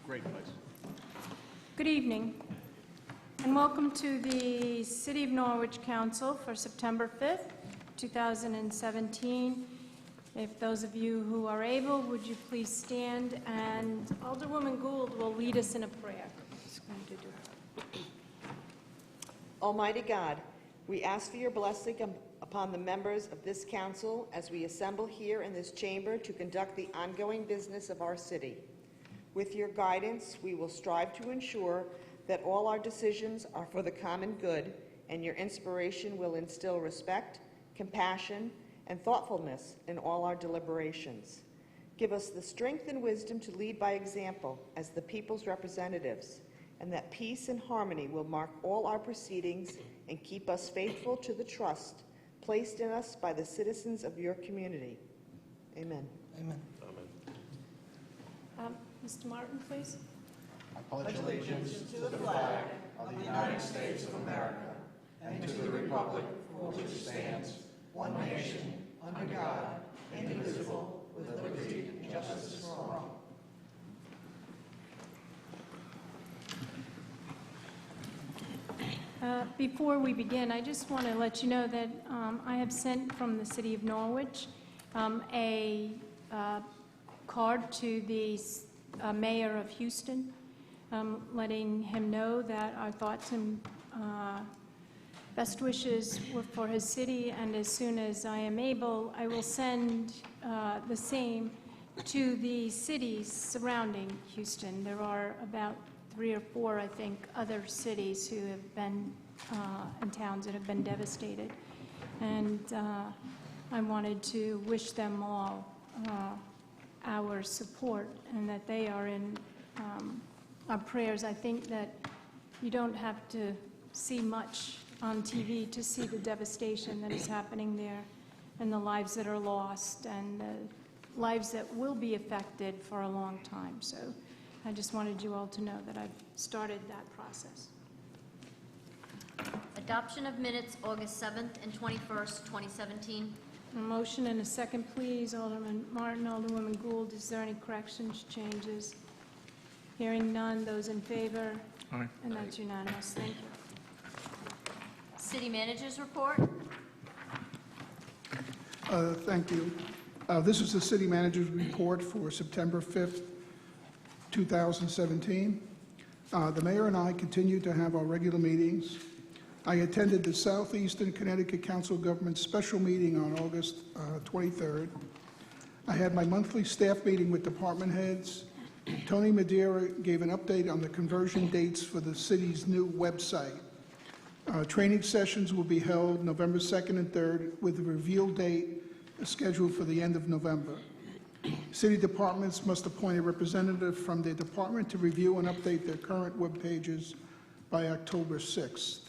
Great place. Good evening, and welcome to the City of Norwich Council for September 5th, 2017. If those of you who are able, would you please stand, and Alderwoman Gould will lead us in a prayer. Almighty God, we ask for your blessing upon the members of this council as we assemble here in this chamber to conduct the ongoing business of our city. With your guidance, we will strive to ensure that all our decisions are for the common good, and your inspiration will instill respect, compassion, and thoughtfulness in all our deliberations. Give us the strength and wisdom to lead by example as the people's representatives, and that peace and harmony will mark all our proceedings and keep us faithful to the trust placed in us by the citizens of your community. Amen. Amen. Mr. Martin, please. I pledge allegiance to the flag of the United States of America and to the republic for which it stands, one nation, under God, indivisible, with liberty and justice for all. Before we begin, I just want to let you know that I have sent from the City of Norwich a card to the Mayor of Houston, letting him know that our thoughts and best wishes were for his city, and as soon as I am able, I will send the same to the cities surrounding Houston. There are about 3 or 4, I think, other cities who have been, and towns that have been devastated. And I wanted to wish them all our support, and that they are in our prayers. I think that you don't have to see much on TV to see the devastation that is happening there, and the lives that are lost, and the lives that will be affected for a long time. So I just wanted you all to know that I've started that process. Adoption of minutes, August 7th and 21st, 2017. A motion and a second, please. Alderman Martin, Alderwoman Gould. Is there any corrections, changes? Hearing none. Those in favor? Aye. And that's unanimous. Thank you. City Manager's report. Thank you. This is the City Manager's report for September 5th, 2017. The Mayor and I continue to have our regular meetings. I attended the Southeastern Connecticut Council of Governments special meeting on August 23rd. I had my monthly staff meeting with department heads. Tony Madeira gave an update on the conversion dates for the city's new website. Training sessions will be held November 2nd and 3rd, with a reveal date scheduled for the end of November. City departments must appoint a representative from their department to review and update their current web pages by October 6th.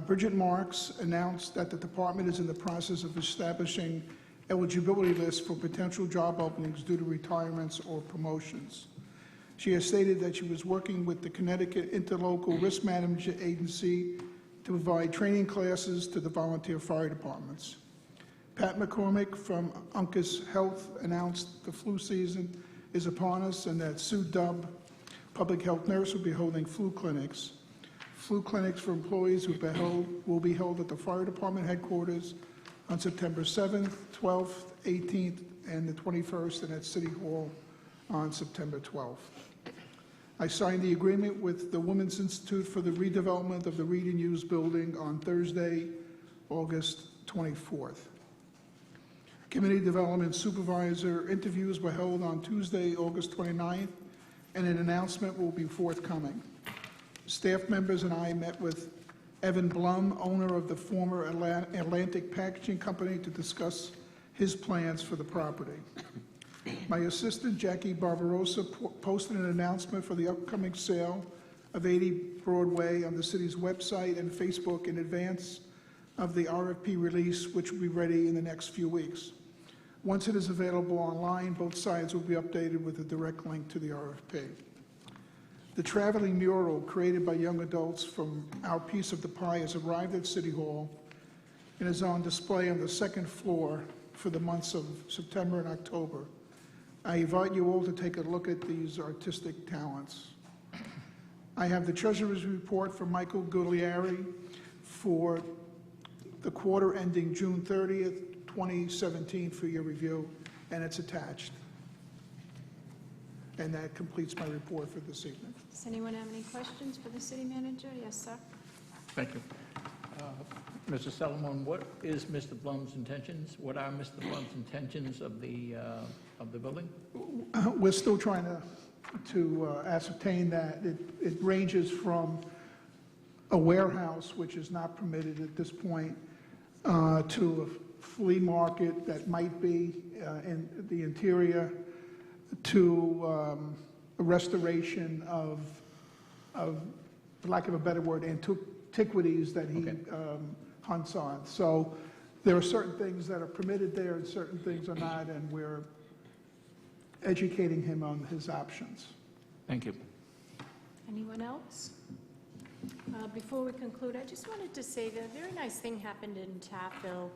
Bridget Marks announced that the department is in the process of establishing eligibility lists for potential job openings due to retirements or promotions. She has stated that she was working with the Connecticut Interlocal Risk Management Agency to provide training classes to the volunteer fire departments. Pat McCormick from Uncas Health announced the flu season is upon us, and that Sue Dubb, public health nurse, will be holding flu clinics. Flu clinics for employees who will be held at the fire department headquarters on September 7th, 12th, 18th, and the 21st, and at City Hall on September 12th. I signed the agreement with the Women's Institute for the redevelopment of the Read and Use building on Thursday, August 24th. Community Development Supervisor interviews were held on Tuesday, August 29th, and an announcement will be forthcoming. Staff members and I met with Evan Blum, owner of the former Atlantic Packaging Company, to discuss his plans for the property. My assistant, Jackie Barbarossa, posted an announcement for the upcoming sale of 80 Broadway on the city's website and Facebook in advance of the RFP release, which will be ready in the next few weeks. Once it is available online, both sides will be updated with a direct link to the RFP. The traveling mural created by young adults from Our Piece of the Pie has arrived at City Hall and is on display on the second floor for the months of September and October I invite you all to take a look at these artistic talents. I have the treasurer's report from Michael Gugliari for the quarter ending June 30th, 2017 for your review, and it's attached. And that completes my report for this evening. Does anyone have any questions for the city manager? Yes, sir. Thank you. Mr. Solomon, what is Mr. Blum's intentions? What are Mr. Blum's intentions of the building? We're still trying to ascertain that. It ranges from a warehouse, which is not permitted at this point, to a flea market that might be in the interior, to a restoration of, for lack of a better word, antiquities that he hunts on. So there are certain things that are permitted there and certain things are not, and we're educating him on his options. Thank you. Anyone else? Before we conclude, I just wanted to say that a very nice thing happened in Taffville,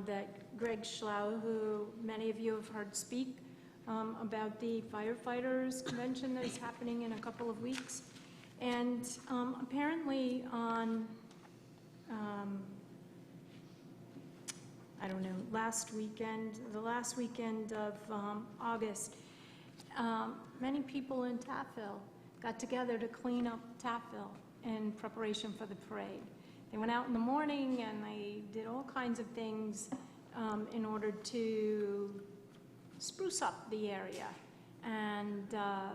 that Greg Schlau, who many of you have heard speak about the firefighters convention that is happening in a couple of weeks. And apparently on, I don't know, the last weekend of August, many people in Taffville got together to clean up Taffville in preparation for the parade. They went out in the morning and they did all kinds of things in order to spruce up the area. And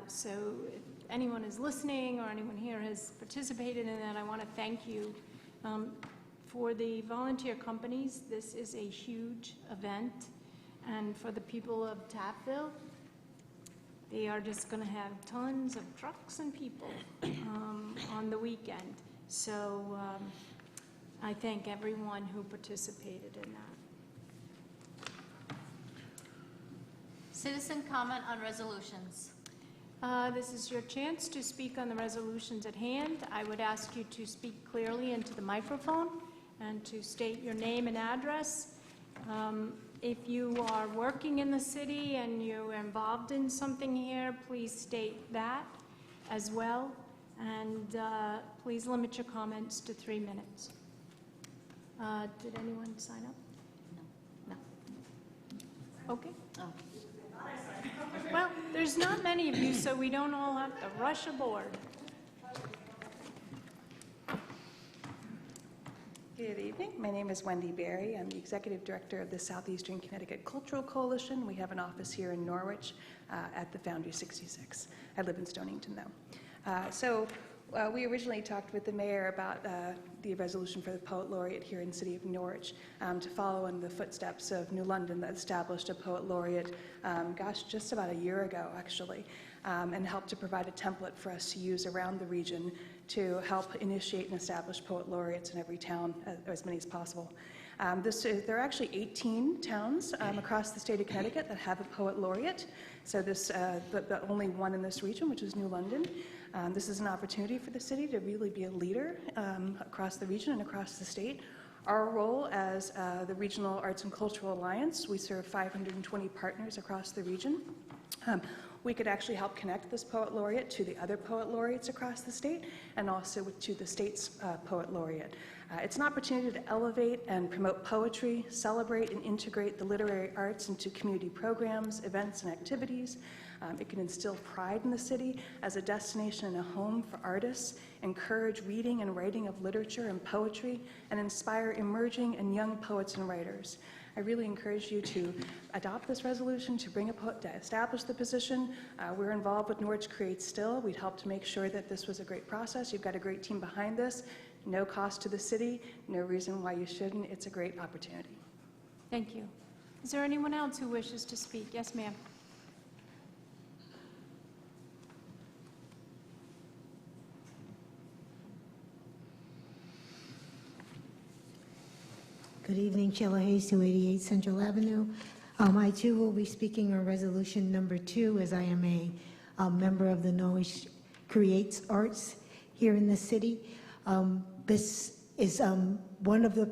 so if anyone is listening or anyone here has participated in that, I want to thank you. For the volunteer companies, this is a huge event. And for the people of Taffville, they are just going to have tons of trucks and people on the weekend. So I thank everyone who participated in that. Citizen comment on resolutions. This is your chance to speak on the resolutions at hand. I would ask you to speak clearly into the microphone and to state your name and address. If you are working in the city and you're involved in something here, please state that as well. And please limit your comments to 3 minutes. Did anyone sign up? No. Okay. Oh. Well, there's not many of you, so we don't all have to rush aboard. Good evening. My name is Wendy Berry. I'm the Executive Director of the Southeastern Connecticut Cultural Coalition. We have an office here in Norwich at the Foundry 66. I live in Stonington, though. We originally talked with the mayor about the resolution for the Poet Laureate here in the city of Norwich to follow in the footsteps of New London that established a Poet Laureate, just about a year ago, actually, and helped to provide a template for us to use around the region to help initiate and establish Poet Laureates in every town, as many as possible. There are actually 18 towns across the state of Connecticut that have a Poet Laureate, so but only one in this region, which is New London. This is an opportunity for the city to really be a leader across the region and across the state. Our role as the Regional Arts and Cultural Alliance, we serve 520 partners across the region. We could actually help connect this Poet Laureate to the other Poet Laureates across the state and also to the state's Poet Laureate. It's an opportunity to elevate and promote poetry, celebrate and integrate the literary arts into community programs, events, and activities. It can instill pride in the city as a destination and a home for artists, encourage reading and writing of literature and poetry, and inspire emerging and young poets and writers. I really encourage you to adopt this resolution, to bring a poet, to establish the position. We're involved with Norwich Creates Still. We'd help to make sure that this was a great process. You've got a great team behind this. No cost to the city, no reason why you shouldn't. It's a great opportunity. Thank you. Is there anyone else who wishes to speak? Yes, ma'am. Good evening, Sheila Hayes, 288 Central Avenue. I too will be speaking on resolution number 2, as I am a member of the Norwich Creates Arts here in the city. This is one of the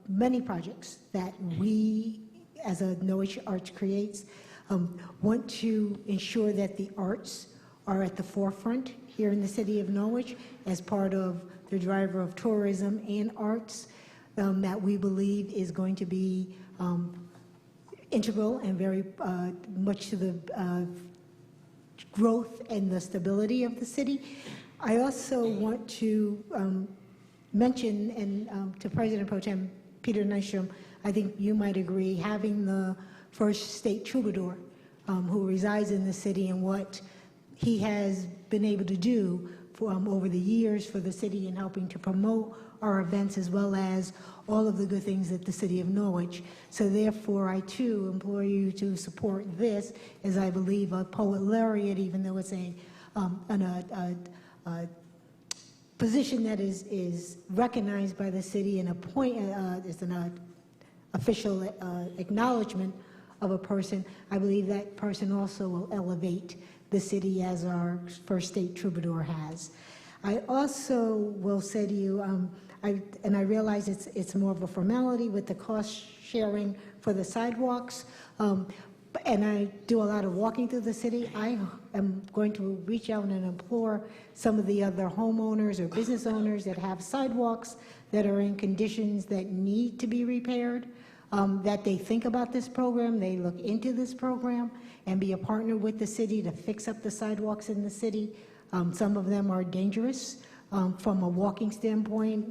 many projects that we, as a Norwich Arts Creates, want to ensure that the arts are at the forefront here in the city of Norwich as part of the driver of tourism and arts that we believe is going to be integral and very much to the growth and the stability of the city. I also want to mention, and to President Pro Tem Peter Nystrom, I think you might agree, having the first state troubadour who resides in the city and what he has been able to do for, over the years for the city in helping to promote our events as well as all of the good things at the city of Norwich. So therefore, I too implore you to support this, as I believe a poet laureate, even though it's a position that is recognized by the city and is an official acknowledgement of a person, I believe that person also will elevate the city as our first state troubadour has. I also will say to you, and I realize it's more of a formality with the cost sharing for the sidewalks, and I do a lot of walking through the city. I am going to reach out and implore some of the other homeowners or business owners that have sidewalks that are in conditions that need to be repaired, that they think about this program, they look into this program, and be a partner with the city to fix up the sidewalks in the city. Some of them are dangerous from a walking standpoint.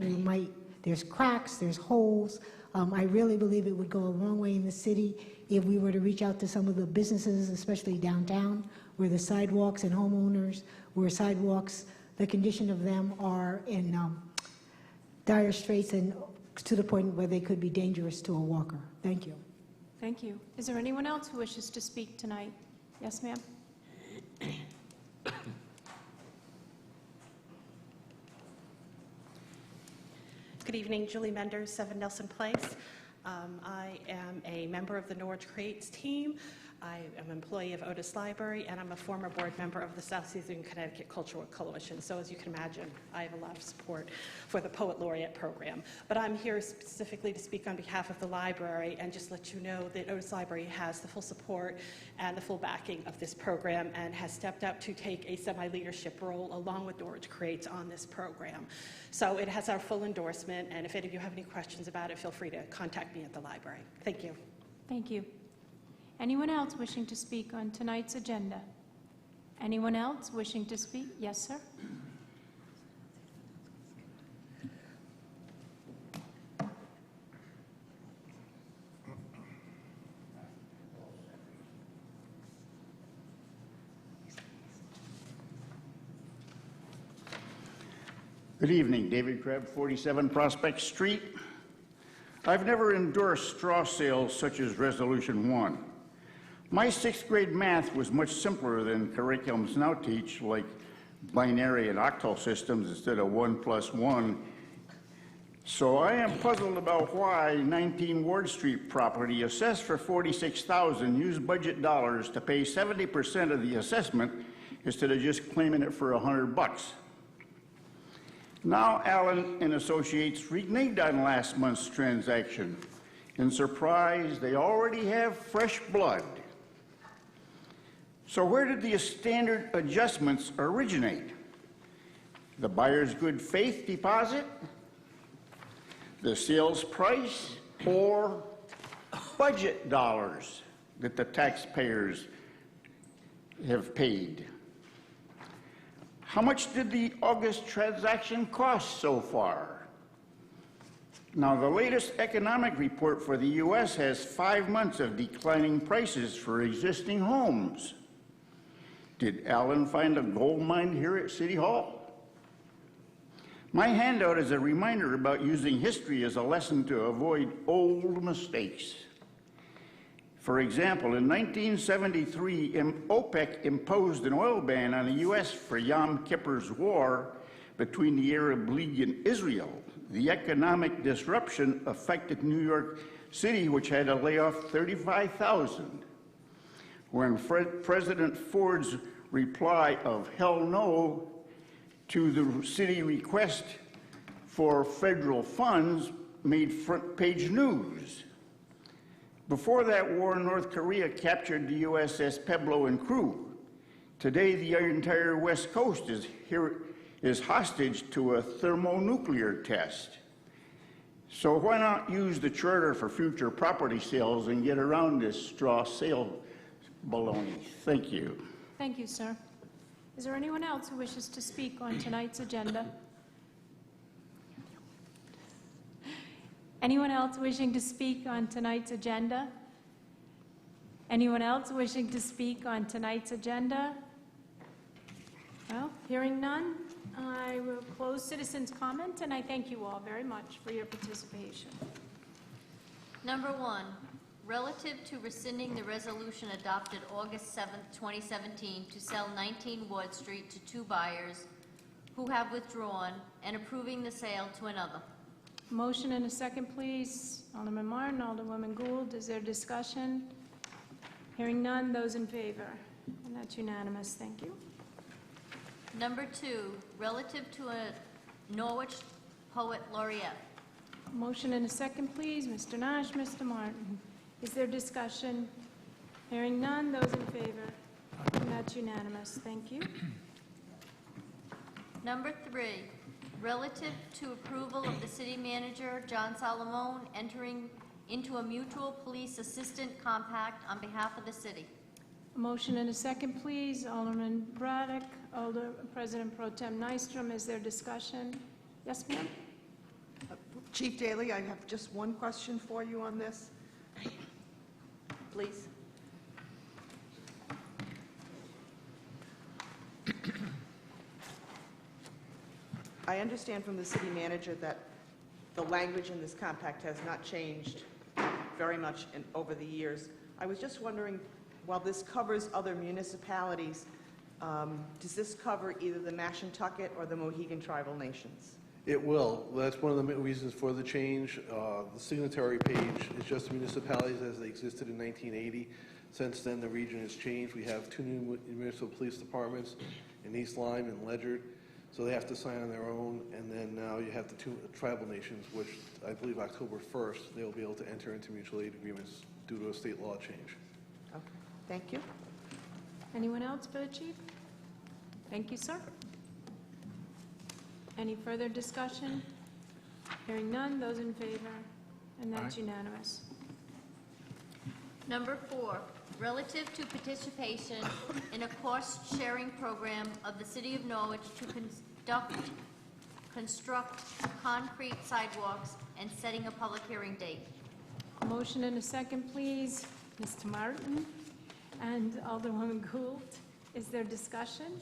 There's cracks, there's holes. I really believe it would go a long way in the city if we were to reach out to some of the businesses, especially downtown, where the sidewalks and homeowners, where sidewalks, the condition of them are in dire straits and to the point where they could be dangerous to a walker. Thank you. Thank you. Is there anyone else who wishes to speak tonight? Yes, ma'am. Good evening, Julie Menders, 7 Nelson Place. I am a member of the Norwich Creates team. I am an employee of Otis Library, and I'm a former board member of the Southeastern Connecticut Cultural Coalition. So as you can imagine, I have a lot of support for the Poet Laureate program. But I'm here specifically to speak on behalf of the library and just let you know that Otis Library has the full support and the full backing of this program and has stepped up to take a semi-leadership role along with Norwich Creates on this program. So it has our full endorsement, and if any of you have any questions about it, feel free to contact me at the library. Thank you. Thank you. Anyone else wishing to speak on tonight's agenda? Anyone else wishing to speak? Yes, sir. Good evening, David Krebs, 47 Prospect Street. I've never endorsed straw sales such as Resolution 1. My 6th grade math was much simpler than curriculums now teach, like binary and octal systems instead of 1 + 1. So I am puzzled about why 19 Ward Street property assessed for $46,000 used budget dollars to pay 70% of the assessment instead of just claiming it for $100. Now Allen and Associates reneged on last month's transaction. In surprise, they already have fresh blood. So where did the standard adjustments originate? The buyer's good faith deposit, the sales price, or budget dollars that the taxpayers have paid? How much did the August transaction cost so far? Now, the latest economic report for the U.S. has 5 months of declining prices for existing homes. Did Allen find a gold mine here at City Hall? My handout is a reminder about using history as a lesson to avoid old mistakes. For example, in 1973, OPEC imposed an oil ban on the U.S. for Yom Kippur's war between the Arab League and Israel. The economic disruption affected New York City, which had to lay off 35,000. When President Ford's reply of hell no to the city request for federal funds made front page news. Before that war, North Korea captured the USS Pueblo and crew. Today, the entire West Coast is hostage to a thermonuclear test. So why not use the charter for future property sales and get around this straw sale baloney? Thank you. Thank you, sir. Is there anyone else who wishes to speak on tonight's agenda? Anyone else wishing to speak on tonight's agenda? Anyone else wishing to speak on tonight's agenda? Well, hearing none, I will close citizens' comment, and I thank you all very much for your participation. Number 1, relative to rescinding the resolution adopted August 7th, 2017 to sell 19 Ward Street to 2 buyers who have withdrawn and approving the sale to another. Motion and a second, please. Alderman Martin, Alderwoman Gould, is there discussion? Hearing none, those in favor? And that's unanimous, thank you. Number 2, relative to a Norwich Poet Laureate. Motion and a second, please. Mr. Nash, Mr. Martin. Is there discussion? Hearing none, those in favor? And that's unanimous, thank you. Number 3, relative to approval of the city manager, John Salamone, entering into a mutual police assistant compact on behalf of the city. Motion and a second, please. Alderman Braddock, President Pro Tem Nystrom, is there discussion? Yes, ma'am? Chief Daley, I have just one question for you on this. Please. I understand from the city manager that the language in this compact has not changed very much over the years. I was just wondering, while this covers other municipalities, does this cover either the Mashantucket or the Mohegan Tribal Nations? It will. That's one of the reasons for the change. The signatory page is just municipalities as they existed in 1980. Since then, the region has changed. We have 2 new municipal police departments in East Lyme and Ledyard, so they have to sign on their own. And then now you have the 2 tribal nations, which I believe October 1st, they'll be able to enter into mutual aid agreements due to a state law change. Okay, thank you. Anyone else for the chief? Thank you, sir. Any further discussion? Hearing none, those in favor? And that's unanimous. Number 4, relative to participation in a cost-sharing program of the City of Norwich to construct concrete sidewalks and setting a public hearing date. Motion and a second, please. Mr. Martin and Alderwoman Gould. Is there discussion?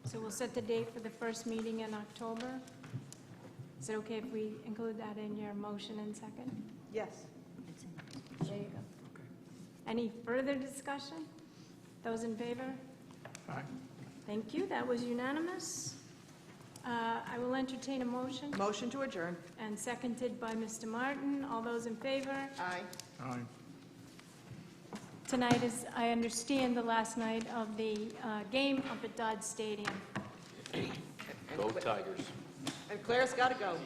So we'll set the date for the first meeting in October. Is it okay if we include that in your motion and second? Yes. There you go. Any further discussion? Those in favor? Aye. Thank you. That was unanimous. I will entertain a motion, Motion to adjourn. and seconded by Mr. Martin. All those in favor? Aye. Aye. Tonight is, I understand, the last night of the game up at Dodge Stadium. Go Tigers. And Claire's got to go.